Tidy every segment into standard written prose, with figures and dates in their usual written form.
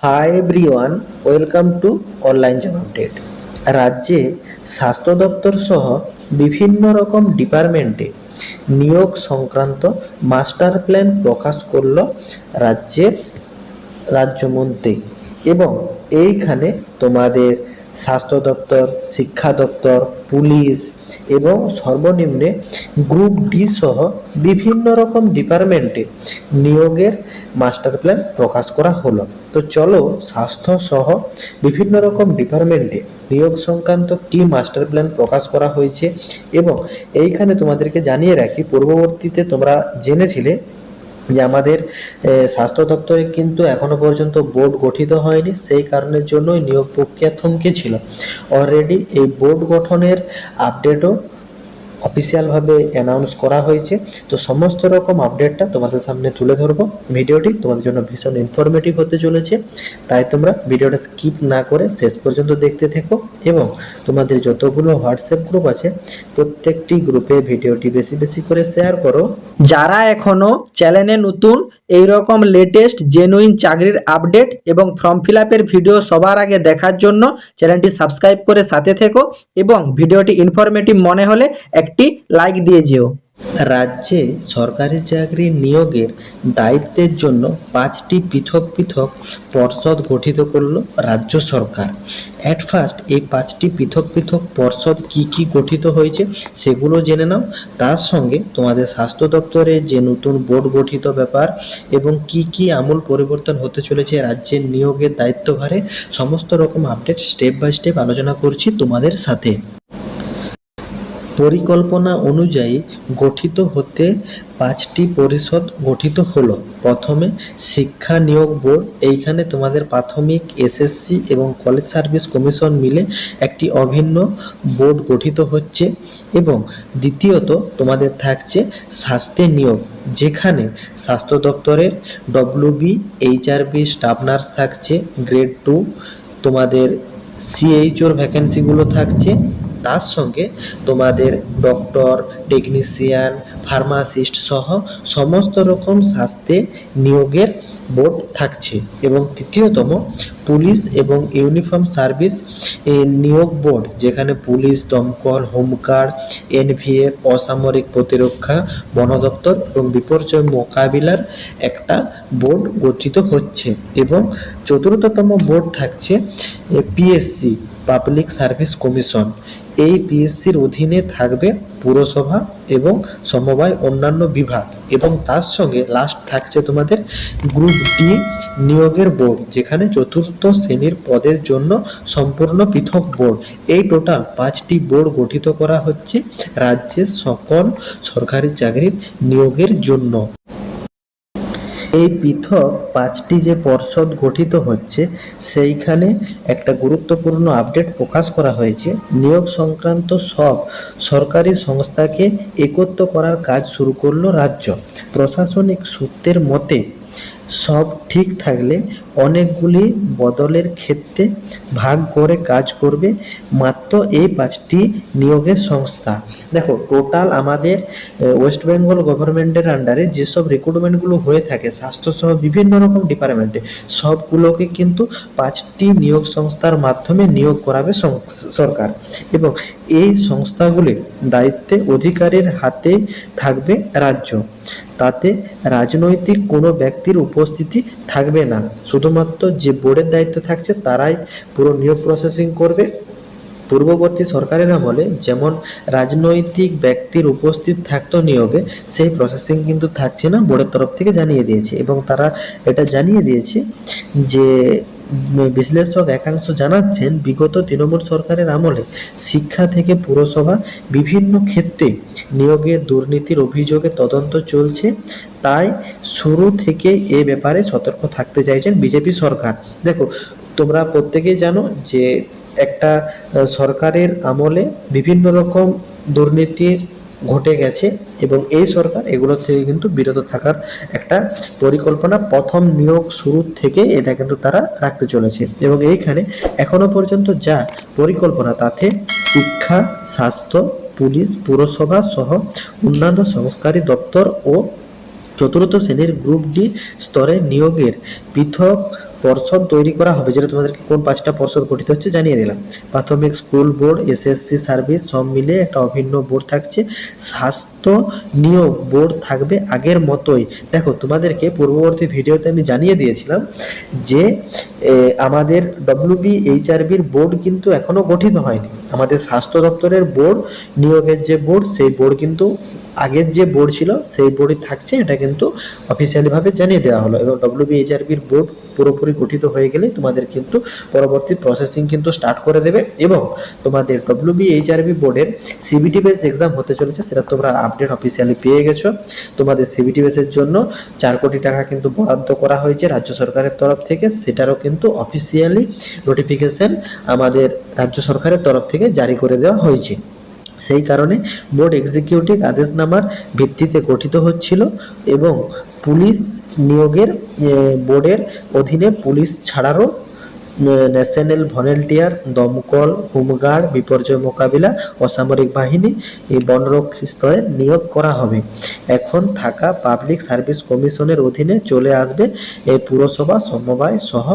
Hi everyone, welcome to online job update. রাজ্যে স্বাস্থ্য দপ্তর সহ বিভিন্ন রকম ডিপার্টমেন্টে নিয়োগ সংক্রান্ত মাস্টার প্ল্যান প্রকাশ করল রাজ্যের রাজ্যমন্ত্রী। এবং এইখানে তোমাদের স্বাস্থ্য দপ্তর, শিক্ষা দপ্তর, পুলিশ এবং সর্বনিম্নে গ্রুপ ডি সহ বিভিন্ন রকম ডিপার্টমেন্টে নিয়োগের মাস্টার প্ল্যান প্রকাশ করা হলো। তো চলো স্বাস্থ্য সহ বিভিন্ন রকম ডিপার্টমেন্টে নিয়োগ সংক্রান্ত কি মাস্টার প্ল্যান প্রকাশ করা হয়েছে। এবং এইখানে তোমাদেরকে জানিয়ে রাখি, পূর্ববর্তীতে তোমরা জেনেছিলে যে আমাদের স্বাস্থ্য দপ্তরে কিন্তু এখনো পর্যন্ত বোর্ড গঠিত হয়নি, সেই কারণের জন্যই নিয়োগ প্রক্রিয়া থমকে ছিল। অলরেডি এই বোর্ড গঠনের আপডেটও অফিসিয়ালভাবে অ্যানাউন্স করা হয়েছে। তো সমস্ত রকম আপডেটটা তোমাদের সামনে তুলে ধরবো। ভিডিওটি তোমাদের জন্য ভীষণ ইনফরমেটিভ হতে চলেছে, তাই তোমরা ভিডিওটা স্কিপ না করে শেষ পর্যন্ত দেখতে থেকো। এবং তোমাদের যতগুলো হোয়াটসঅ্যাপ গ্রুপ আছে প্রত্যেকটি গ্রুপে ভিডিওটি বেশি বেশি করে শেয়ার করো। যারা এখনো চ্যানেলে নতুন, এই রকম লেটেস্ট জেনুইন চাকরির আপডেট এবং ফর্ম ফিল আপের ভিডিও সবার আগে দেখার জন্য চ্যানেলটি সাবস্ক্রাইব করে সাথে থেকো এবং ভিডিওটি ইনফরমেটিভ মনে হলে একটি লাইক দিয়ে যেও। রাজ্যে সরকারি চাকরি নিয়োগের দায়িত্বের জন্য 5টি পৃথক পৃথক পর্ষদ গঠিত করল রাজ্য সরকার। অ্যাট ফার্স্ট এই 5টি পৃথক পৃথক পর্ষদ কি কি গঠিত হয়েছে সেগুলো জেনে নাও। তার সঙ্গে তোমাদের স্বাস্থ্য দপ্তরে যে নতুন বোর্ড গঠিত ব্যাপার এবং কি কি আমূল পরিবর্তন হতে চলেছে রাজ্যের নিয়োগের দায়িত্বভারে, সমস্ত রকম আপডেট স্টেপ বাই স্টেপ আলোচনা করছি তোমাদের সাথে। পরিকল্পনা অনুযায়ী গঠিত হতে 5টি পরিষদ গঠিত হলো। প্রথমে শিক্ষা নিয়োগ বোর্ড, এইখানে তোমাদের প্রাথমিক, এসএসসি এবং কলেজ সার্ভিস কমিশন মিলে একটি অভিন্ন বোর্ড গঠিত হচ্ছে। এবং দ্বিতীয়ত তোমাদের থাকছে স্বাস্থ্যে নিয়োগ, যেখানে স্বাস্থ্য দপ্তরের ডব্লিউবি, এইচআরবি স্টাফ নার্স থাকছে গ্রেড 2, তোমাদের সিএইচওর ভ্যাকেন্সিগুলো থাকছে। তার সঙ্গে তোমাদের ডক্টর, টেকনিশিয়ান, ফার্মাসিস্ট সহ সমস্ত রকম স্বাস্থ্যে নিয়োগের বোর্ড থাকছে। এবং তৃতীয়তম পুলিশ এবং ইউনিফর্ম সার্ভিস নিয়োগ বোর্ড, যেখানে পুলিশ, দমকল, হোমগার্ড, এনভিএফ, অসামরিক প্রতিরক্ষা, বন দপ্তর এবং বিপর্যয় মোকাবিলার একটা বোর্ড গঠিত হচ্ছে। এবং চতুর্থতম বোর্ড থাকছে পিএসসি, পাবলিক সার্ভিস কমিশন। এই পিএসসির অধীনে থাকবে পুরসভা এবং সমবায় অন্যান্য বিভাগ। এবং তার সঙ্গে লাস্ট থাকছে তোমাদের গ্রুপ ডি নিয়োগের বোর্ড, যেখানে চতুর্থ শ্রেণীর পদের জন্য সম্পূর্ণ পৃথক বোর্ড। এই টোটাল 5টি বোর্ড গঠিত করা হচ্ছে রাজ্যের সকল সরকারি চাকরির নিয়োগের জন্য। এই পৃথক 5টি যে পর্ষদ গঠিত হচ্ছে সেইখানে একটা গুরুত্বপূর্ণ আপডেট প্রকাশ করা হয়েছে। নিয়োগ সংক্রান্ত সব সরকারি সংস্থাকে একত্র করার কাজ শুরু করলো রাজ্য। প্রশাসনিক সূত্রের মতে সব ঠিক থাকলে অনেকগুলি বদলের ক্ষেত্রে ভাগ করে কাজ করবে মাত্র এই 5টি নিয়োগের সংস্থা। দেখো, টোটাল আমাদের ওয়েস্ট বেঙ্গল গভর্নমেন্টের আন্ডারে যেসব রিক্রুটমেন্টগুলো হয়ে থাকে স্বাস্থ্যসহ বিভিন্ন রকম ডিপার্টমেন্টে, সবগুলোকে কিন্তু 5টি নিয়োগ সংস্থার মাধ্যমে নিয়োগ করাবে সরকার। এবং এই সংস্থাগুলির দায়িত্বে অধিকারীর হাতে থাকবে রাজ্য। তাতে রাজনৈতিক কোনো ব্যক্তির উপস্থিতি থাকবে না, শুধুমাত্র যে বোর্ডের দায়িত্ব থাকছে তারাই পুরো নিয়োগ প্রসেসিং করবে। পূর্ববর্তী সরকারের আমলে যেমন রাজনৈতিক ব্যক্তির উপস্থিত থাকতো নিয়োগে, সেই প্রসেসিং কিন্তু থাকছে না, বোর্ডের তরফ থেকে জানিয়ে দিয়েছে। এবং তারা এটা জানিয়ে দিয়েছে যে বিশ্লেষক একাংশ জানাচ্ছেন বিগত তৃণমূল সরকারের আমলে শিক্ষা থেকে পুরসভা বিভিন্ন ক্ষেত্রে নিয়োগের দুর্নীতির অভিযোগে তদন্ত চলছে, তাই শুরু থেকে এ ব্যাপারে সতর্ক থাকতে চাইছেন বিজেপি সরকার। দেখো, তোমরা প্রত্যেকেই জানো যে একটা সরকারের আমলে বিভিন্ন রকম দুর্নীতির ঘটে গেছে এবং এই সরকার এগুলো থেকে কিন্তু বিরত থাকার একটা পরিকল্পনা প্রথম নিয়োগ শুরু থেকে এটা কিন্তু তারা রাখতে চলেছে। এবং এইখানে এখনো পর্যন্ত যা পরিকল্পনা তাতে শিক্ষা, স্বাস্থ্য, পুলিশ, পুরসভা সহ অন্যান্য সংস্কারী দপ্তর ও চতুর্থ শ্রেণীর গ্রুপ ডি স্তরে নিয়োগের পৃথক পর্ষদ তৈরি করা হবে, যেটা তোমাদেরকে কোন 5টা পর্ষদ গঠিত হচ্ছে জানিয়ে দিলাম। প্রাথমিক স্কুল বোর্ড, এসএসসি সার্ভিস সব মিলে একটা অভিন্ন বোর্ড থাকছে। স্বাস্থ্য নিয়োগ বোর্ড থাকবে আগের মতোই। দেখো তোমাদেরকে পূর্ববর্তী ভিডিওতে আমি জানিয়ে দিয়েছিলাম যে আমাদের WBHRBর বোর্ড কিন্তু এখনো গঠিত হয়নি। আমাদের স্বাস্থ্য দপ্তরের বোর্ড নিয়োগের যে বোর্ড, সেই বোর্ড কিন্তু আগের যে বোর্ড ছিল সেই বোর্ডই থাকছে, এটা কিন্তু অফিসিয়ালি ভাবে জানিয়ে দেওয়া হলো। এবং WBHRBর বোর্ড পুরোপুরি গঠিত হয়ে গেলে তোমাদের কিন্তু পরবর্তী প্রসেসিং কিন্তু স্টার্ট করে দেবে। এবং তোমাদের WBHRB বোর্ডের CBT বেস এক্সাম হতে চলেছে, সেটা তোমরা আপডেট অফিসিয়ালি পেয়ে গেছো। তোমাদের CBT বেসের জন্য 4 কোটি টাকা কিন্তু বরাদ্দ করা হয়েছে রাজ্য সরকারের তরফ থেকে, সেটারও কিন্তু অফিসিয়ালি নোটিফিকেশন আমাদের রাজ্য সরকারের তরফ থেকে জারি করে দেওয়া হয়েছে। সেই কারণে বোর্ড এক্সিকিউটিভ আদেশনামার ভিত্তিতে গঠিত হচ্ছিল। এবং পুলিশ নিয়োগের বোর্ডের অধীনে পুলিশ ছাড়ারও ন্যাশনাল ভলেন্টিয়ার, দমকল, হোমগার্ড, বিপর্যয় মোকাবিলা, অসামরিক বাহিনী, এই বনরক্ষী স্তরে নিয়োগ করা হবে। এখন থাকা পাবলিক সার্ভিস কমিশনের অধীনে চলে আসবে এই পুরসভা সমবায় সহ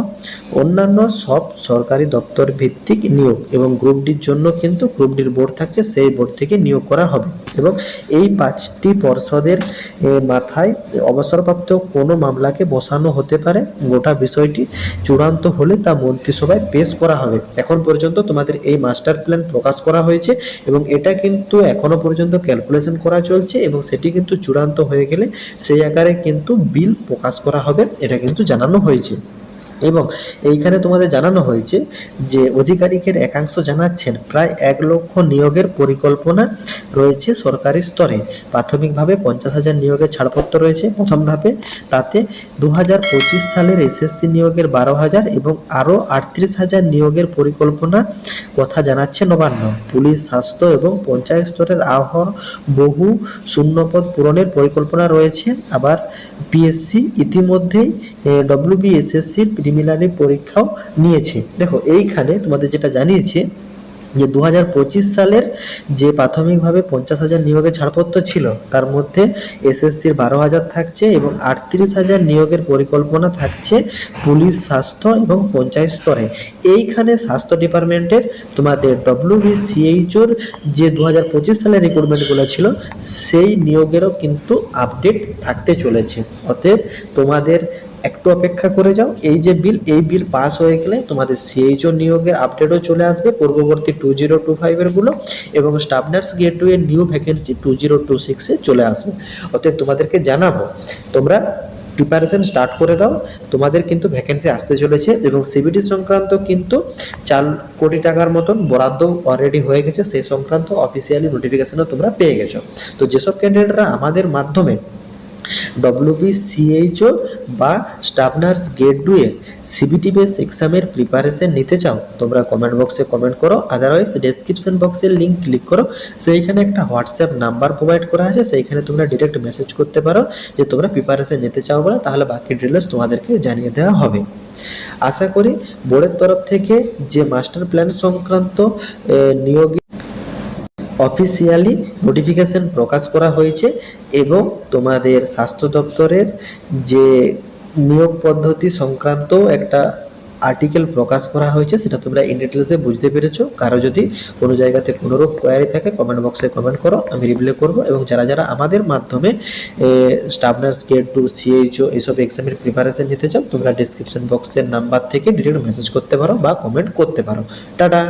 অন্যান্য সব সরকারি দপ্তর ভিত্তিক নিয়োগ। এবং গ্রুপ ডির জন্য কিন্তু গ্রুপ ডির বোর্ড থাকছে, সেই বোর্ড থেকে নিয়োগ করা হবে। এবং এই 5টি পর্ষদের মাথায় অবসরপ্রাপ্ত কোনো মামলাকে বসানো হতে পারে। গোটা বিষয়টি চূড়ান্ত হলে তা মন্ত্রিসভায় পেশ করা হবে। এখন পর্যন্ত তোমাদের এই মাস্টার প্ল্যান প্রকাশ করা হয়েছে এবং এটা কিন্তু এখনো পর্যন্ত ক্যালকুলেশন করা চলছে, এবং সেটি কিন্তু চূড়ান্ত হয়ে গেলে সেই আকারে কিন্তু বিল প্রকাশ করা হবে, এটা কিন্তু জানানো হয়েছে। এবং এইখানে তোমাদের জানানো হয়েছে যে অধিকারিকের একাংশ জানাচ্ছেন প্রায় 1 লক্ষ নিয়োগের পরিকল্পনা রয়েছে সরকারি স্তরে। প্রাথমিকভাবে 50,000 নিয়োগের ছাড়পত্র রয়েছে প্রথম ধাপে। তাতে 2025 সালের এসএসসি নিয়োগের 12,000 এবং আরও 38,000 নিয়োগের পরিকল্পনা কথা জানাচ্ছে নবান্ন। পুলিশ, স্বাস্থ্য এবং পঞ্চায়েত স্তরের বহু শূন্যপদ পূরণের পরিকল্পনা রয়েছে। আবার পিএসসি ইতিমধ্যেই WBSSCর প্রিলিমিনারি পরীক্ষাও নিয়েছে। দেখো এইখানে তোমাদের যেটা জানিয়েছে যে 2025 সালের যে প্রাথমিকভাবে 50,000 নিয়োগের ছাড়পত্র ছিল, তার মধ্যে এসএসসির 12,000 থাকছে এবং 38,000 নিয়োগের পরিকল্পনা থাকছে পুলিশ, স্বাস্থ্য এবং পঞ্চায়েত স্তরে। এইখানে স্বাস্থ্য ডিপার্টমেন্টের তোমাদের WBCHOর যে 2025 সালের রিক্রুটমেন্টগুলো ছিল, সেই নিয়োগেরও কিন্তু আপডেট থাকতে চলেছে। অতএব তোমাদের একটু অপেক্ষা করে যাও। এই যে বিল, এই বিল পাস হয়ে গেলে তোমাদের CHO নিয়োগের আপডেটও চলে আসবে পূর্ববর্তী 2025 এর গুলো, এবং স্টাফ নার্স গ্রেড 2 এর নিউ ভ্যাকেন্সি 2026 এ চলে আসবে। অতএব তোমাদেরকে জানাবো, তোমরা প্রিপারেশন স্টার্ট করে দাও, তোমাদের কিন্তু ভ্যাকেন্সি আসতে চলেছে। এবং CBT সংক্রান্ত কিন্তু 4 কোটি টাকার মতন বরাদ্দ অলরেডি হয়ে গেছে, সেই সংক্রান্ত অফিসিয়ালি নোটিফিকেশনও তোমরা পেয়ে গেছো। তো যেসব ক্যান্ডিডেটরা আমাদের মাধ্যমে WBCHO বা স্টাফ নার্স গ্রেড 2 এর CBT বেস এক্সামের প্রিপারেশন নিতে চাও, তোমরা কমেন্ট বক্সে কমেন্ট করো। আদারওয়াইজ ডেসক্রিপশন বক্সের লিঙ্ক ক্লিক করো, সেইখানে একটা হোয়াটসঅ্যাপ নাম্বার প্রোভাইড করা আছে, সেইখানে তোমরা ডিরেক্ট মেসেজ করতে পারো যে তোমরা প্রিপারেশন নিতে চাও বলে, তাহলে বাকি ডিটেলস তোমাদেরকে জানিয়ে দেওয়া হবে। আশা করি বোর্ডের তরফ থেকে যে মাস্টার প্ল্যান সংক্রান্ত নিয়োগ অফিসিয়ালি নোটিফিকেশন প্রকাশ করা হয়েছে এবং তোমাদের স্বাস্থ্য দপ্তরের যে নিয়োগ পদ্ধতি সংক্রান্ত একটা আর্টিকেল প্রকাশ করা হয়েছে, সেটা তোমরা ইন ডিটেলসে বুঝতে পেরেছো। কারো যদি কোনো জায়গাতে কোনোরূপ কোয়ারি থাকে কমেন্ট বক্সে কমেন্ট করো, আমি রিপ্লাই করবো। এবং যারা যারা আমাদের মাধ্যমে স্টাফ নার্স গ্রেড 2, CHO এইসব এক্সামের প্রিপারেশন নিতে চাও, তোমরা ডিসক্রিপশন বক্সের নাম্বার থেকে ডিরেক্ট মেসেজ করতে পারো বা কমেন্ট করতে পারো। টাটা।